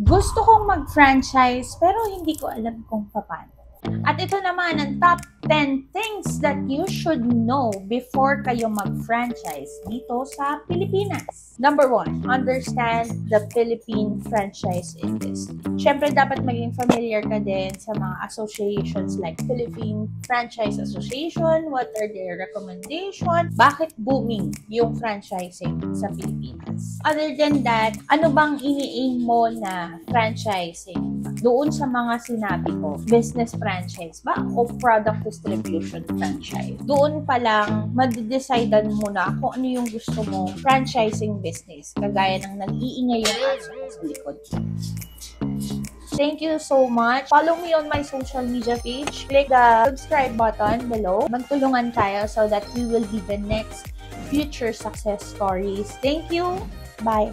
Gusto kong mag-franchise pero hindi ko alam kung paano. At ito naman ang top 10 things that you should know before kayo mag-franchise dito sa Pilipinas. Number 1, understand the Philippine franchise industry. Siyempre, dapat maging familiar ka din sa mga associations like Philippine Franchise Association, what are their recommendations, bakit booming yung franchising sa Pilipinas. Other than that, ano bang ini-aim mo na franchising? Doon sa mga sinabi ko, business franchise ba o product distribution franchise? Doon pa lang, madidecidean mo na kung ano yung gusto mong franchising business, kagaya ng nag-iingay yung aso ko sa likod. Thank you so much. Follow me on my social media page. Click the subscribe button below. Magtulungan tayo so that we will be the next future success stories. Thank you. Bye.